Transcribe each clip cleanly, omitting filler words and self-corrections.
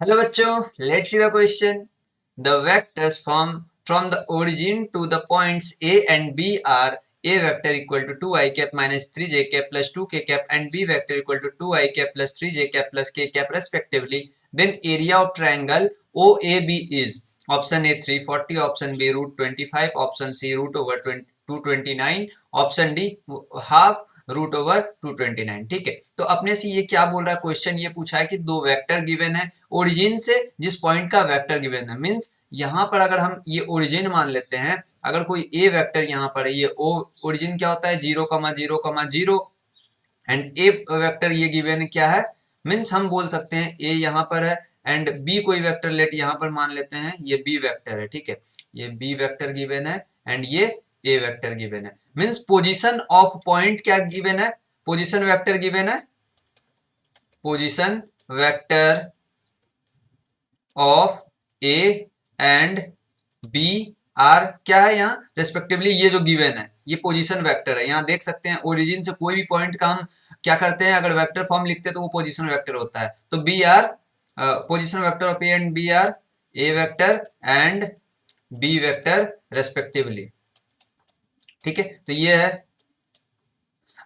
Hello bachcho, let's see the question. The vectors from the origin to the points A and B are A vector equal to 2i cap minus 3j cap plus 2k cap and B vector equal to 2i cap plus 3j cap plus k cap respectively. Then area of triangle OAB is option A 340, option B root 25, option C root over 229, option D half root over 229। ठीक है, तो अपने से ये क्या बोल रहा है, क्वेश्चन ये पूछा है कि दो वेक्टर गिवन है ओरिजिन से जिस पॉइंट का वेक्टर गिवन है, मींस यहाँ पर अगर हम ये ओरिजिन मान लेते हैं, अगर कोई ए वेक्टर यहाँ पर है, ये ओ ओरिजिन क्या होता है 0,0,0 एंड ए वेक्टर ये गिवन क्या है, मींस हम बोल सकते हैं ए यहाँ पर है एंड बी कोई वेक्टर लेट यहाँ पर मान लेते हैं ये बी वेक्टर है। ठीक है, ये बी वेक्टर गिवन है एंड ये ए वेक्टर गिवन है, मींस पोजीशन ऑफ पॉइंट क्या गिवन है, पोजीशन वेक्टर गिवन है, position vector of A and B are क्या है यहाँ रेस्पेक्टिवली, ये जो गिवन है ये पोजीशन वेक्टर है। यहाँ देख सकते हैं ओरिजिन से कोई भी पॉइंट का हम क्या करते हैं, अगर वेक्टर फॉर्म लिखते हैं तो वो पोजीशन वेक्टर होता है। तो B are position vector of A and B are A vector and B vector respectively. ठीक है, तो ये है।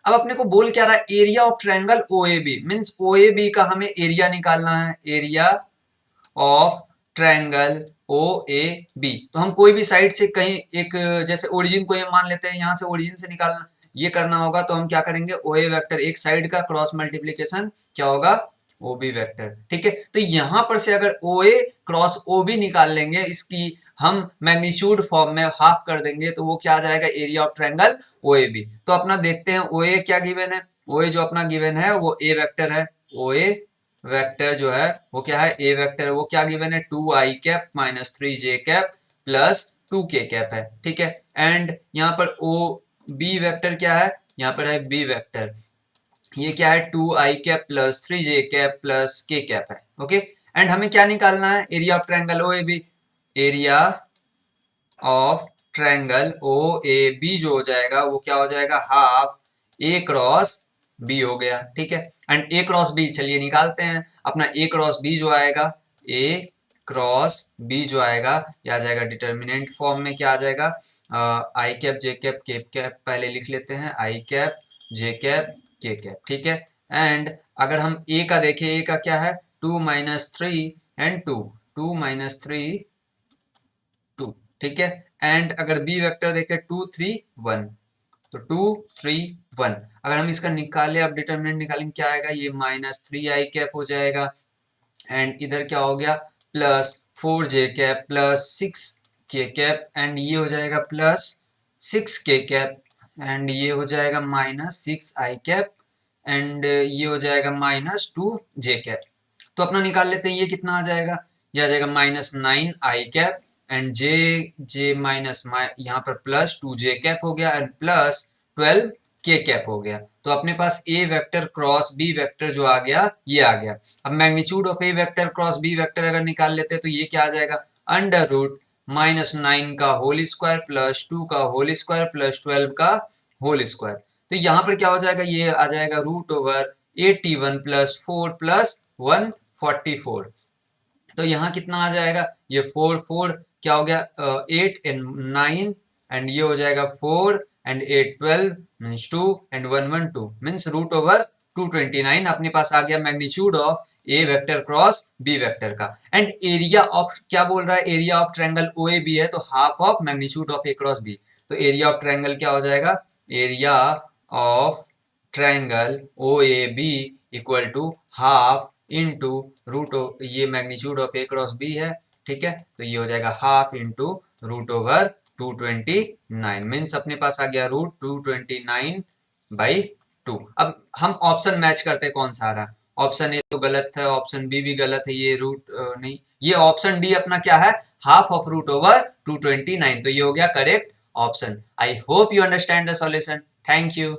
अब अपने को बोल क्या रहा है, area of triangle OAB, means OAB का हमें एरिया निकालना है, area of triangle O A B. तो हम कोई भी साइड से कहीं एक, जैसे ओरिजिन को ये मान लेते हैं, यहां से ओरिजिन से निकालना ये करना होगा, तो हम क्या करेंगे ओ ए वेक्टर एक साइड का क्रॉस मल्टीप्लीकेशन क्या होगा ओ बी वेक्टर। ठीक है, तो यहां पर से अगर ओ ए क्रॉस ओ बी निकाल लेंगे, इसकी हम मैग्नीट्यूड फॉर्म में हाफ कर देंगे, तो वो क्या आ जाएगा area of triangle O A B. तो अपना देखते हैं ओ ए क्या गिवन है, ओ ए जो अपना गिवन है वो ए वेक्टर है, ओ ए वेक्टर जो है वो क्या है ए वेक्टर है, वो क्या गिवन है 2i cap minus 3j cap plus 2k cap है। ठीक है, एंड यहाँ पर ओ बी वेक्टर क्या है, यहाँ पर है बी वेक्टर, ये क्या है 2i cap plus 3j cap plus k cap है। ओके, एंड हमें क्या निकालना है area of triangle O A B, area of triangle O A B जो हो जाएगा वो क्या हो जाएगा हाफ ए क्रॉस बी हो गया। ठीक है, एंड ए क्रॉस बी चलिए निकालते हैं, अपना ए क्रॉस बी जो आएगा, ए क्रॉस बी जो आएगा ये आ जाएगा डिटर्मिनेंट फॉर्म में, क्या आ जाएगा आई कैप जे कैप के कैप, पहले लिख लेते हैं आई कैप जे कैप के कैप। ठीक है, एंड अगर हम ए का देखें, ए का क्या है 2 माइनस 3 एंड 2, 2 माइनस 3 2। ठीक है, एंड अगर बी वेक्टर देखें 2 3 1, तो 2 3 1, अगर हम इसका निकाले, अब डिटर्मिनेंट निकालेंगे क्या आएगा, ये माइनस 3i कैप हो जाएगा एंड इधर क्या हो गया plus 4j cap plus 6k cap and ये हो जाएगा प्लस 6k कैप एंड ये हो जाएगा माइनस 6i कैप एंड ये हो जाएगा माइनस 2j कैप। तो अपना निकाल लेते हैं, ये कितना आ जाएगा, ये आ जाएगा minus 9i cap and J minus यहाँ पर प्लस 2j कैप हो गया एंड प्लस 12k कैप हो गया। तो अपने पास A vector cross B vector जो आ गया ये आ गया। अब magnitude of A vector cross B vector अगर निकाल लेते हैं तो ये क्या आ जाएगा अंडर रूट माइनस 9 का होल स्क्वायर प्लस 2 का होल स्क्वायर प्लस 12 का होल स्क्वायर। तो यहाँ पर क्या हो जाएगा, ये आ जाएगा रूट ओवर 81 प्लस 4 प्लस 144। तो यहाँ कितना आ जाएगा, ये 4 4 क्या हो गया 8 एंड 9 एंड ये हो जाएगा 4 and 8 12 means 2 and 1 1 2 means root over 229 अपने पास आ गया magnitude of A vector cross B vector का। एंड एरिया ऑफ क्या बोल रहा है, area of triangle O A B है, तो half of magnitude of A cross B. तो एरिया ऑफ ट्रायंगल क्या हो जाएगा, area of triangle O A B equal to half into root ये magnitude of A cross B है। ठीक है, तो ये हो जाएगा half into root over 229 means अपने पास आ गया रूट 229/2। अब हम ऑप्शन मैच करते हैं, कौन सा आ रहा है, ऑप्शन ए तो गलत है, ऑप्शन बी भी गलत है, ये रूट नहीं, ये ऑप्शन डी अपना क्या है हाफ ऑफ रूट ओवर 229, तो ये हो गया correct option. I hope you understand the solution. Thank you.